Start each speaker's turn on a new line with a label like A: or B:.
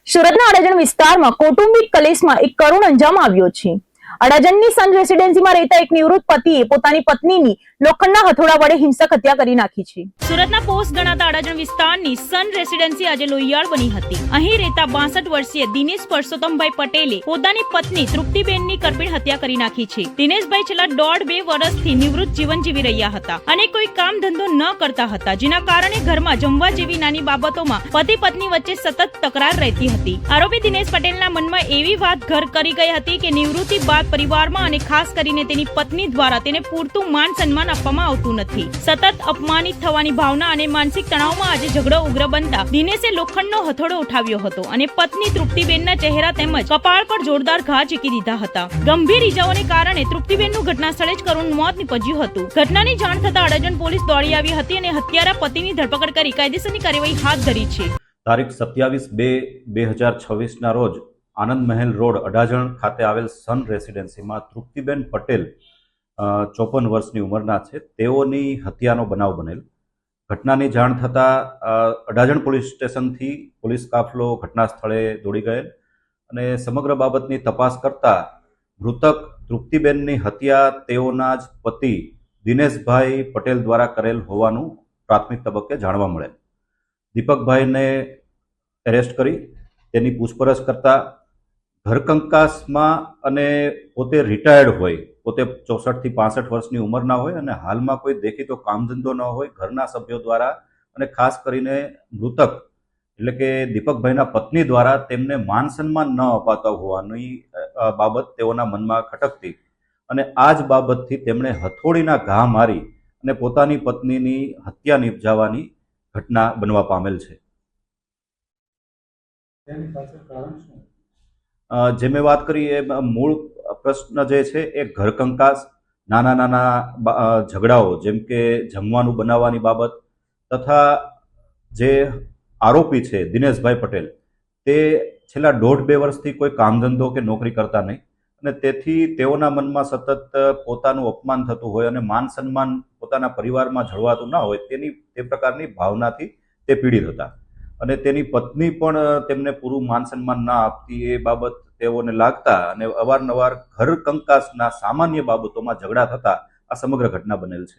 A: સુરતના અડાજણ વિસ્તારમાં કૌટુંબિક કલેશમાં એક કરુણ અંજામ આવ્યો છે। અડાજણની સન રેસિડેન્સીમાં રહેતા એક નિવૃત્ત પતિએ પોતાની પત્નીની લોખંડના હથોડા વડે હિંસક હત્યા કરી નાખી છે। સુરતના પોસ્ટ ગણાતા અડાજણ વિસ્તારની સન રેસિડેન્સી આજે લોહિયાળ બની હતી। અહીં રહેતા 62 વર્ષીય દિનેશ પરસોત્તમભાઈ પટેલે પોતાની પત્ની તૃપ્તિબેનની કરપીણ હત્યા કરી નાખી છે। દિનેશભાઈ છેલ્લા 1.5-2 વર્ષથી નિવૃત્ત જીવન જીવી રહ્યા હતા અને કોઈ કામ ધંધો ન કરતા હતા, જેના કારણે ઘરમાં જમવા જેવી નાની બાબતોમાં પતિ પત્ની વચ્ચે સતત તકરાર રહેતી હતી। આરોપી દિનેશ પટેલના મનમાં એવી વાત ઘર કરી ગઈ હતી કે નિવૃત્તિ બાદ પરિવારમાં અને ખાસ કરીને તેની પત્ની દ્વારા તેને પૂરતું માન સન્માન આપવામાં આવતું નથી। સતત અપમાનિત થવાની ભાવના અને માનસિક તણાવમાં આજે ઝઘડો ઉગ્ર બનતા દિનેશે લોખંડનો હથોડો ઉઠાવ્યો હતો અને પત્ની તૃપ્તિબેનના ચહેરા તેમજ કપાળ પર જોરદાર ઘા ઝીકી દીધા હતા। ગંભીર ઈજાઓને કારણે તૃપ્તિબેનનું ઘટના સ્થળે જ કરુણ મોત નીપજ્યું હતું। ઘટનાની જાણ થતા અડાજણ પોલીસ દોડી આવી હતી અને હત્યારા પતિની ધરપકડ કરી કાયદેસરની કાર્યવાહી હાથ ધરી છે।
B: તારીખ 27/2/2026 ના રોજ આનંદ મહેલ રોડ અડાજણ ખાતે આવેલ સન રેસિડેન્સીમાં તૃપ્તિબેન પટેલ 54 વર્ષની ઉંમરના છે, તેઓની હત્યાનો બનાવ બનેલ। ઘટનાની જાણ થતાં અડાજણ પોલીસ સ્ટેશનથી પોલીસ કાફલો ઘટના સ્થળે દોડી ગયેલ અને સમગ્ર બાબતની તપાસ કરતા મૃતક તૃપ્તિબેનની હત્યા તેઓના જ પતિ દિનેશભાઈ પટેલ દ્વારા કરેલ હોવાનું પ્રાથમિક તબક્કે જાણવા મળેલ। દીપકભાઈને એરેસ્ટ કરી તેની પૂછપરછ કરતા ઘરકંકાસમાં અને પોતે રિટાયર્ડ હોય, પોતે 64 થી 65 વર્ષની ઉંમરના હોય અને હાલમાં કોઈ દેખીતો કામધંધો ન હોય, ઘરના સભ્યો દ્વારા અને ખાસ કરીને મૃતક એટલે કે દીપકભાઈના પત્ની દ્વારા તેમને માન સન્માન ન અપાતા હોવાની બાબત તેઓના મનમાં ખટકતી અને આ જ બાબતથી તેમણે હથોડીના ઘા મારી અને પોતાની પત્નીની હત્યા નિપજાવવાની ઘટના બનવા પામેલ છે। જે મેં વાત કરી એ મૂળ પ્રશ્ન જે છે એ ઘરકંકાસ, નાના નાના ઝઘડાઓ જેમ કે જમવાનું બનાવવાની બાબત તથા જે આરોપી છે દિનેશભાઈ પટેલ તે છેલ્લા 1.5-2 વર્ષથી કોઈ કામધંધો કે નોકરી કરતા નહીં અને તેથી તેઓના મનમાં સતત પોતાનું અપમાન થતું હોય અને માન સન્માન પોતાના પરિવારમાં જળવાતું ના હોય તે પ્રકારની ભાવનાથી તે પીડિત હતા અને તેની પત્ની પણ તેમને પૂરું માન સન્માન ના આપતી એ બાબત તેઓને લાગતા અને અવારનવાર ઘર કંકાસના સામાન્ય બાબતોમાં ઝઘડા થતા આ સમગ્ર ઘટના બનેલ છે।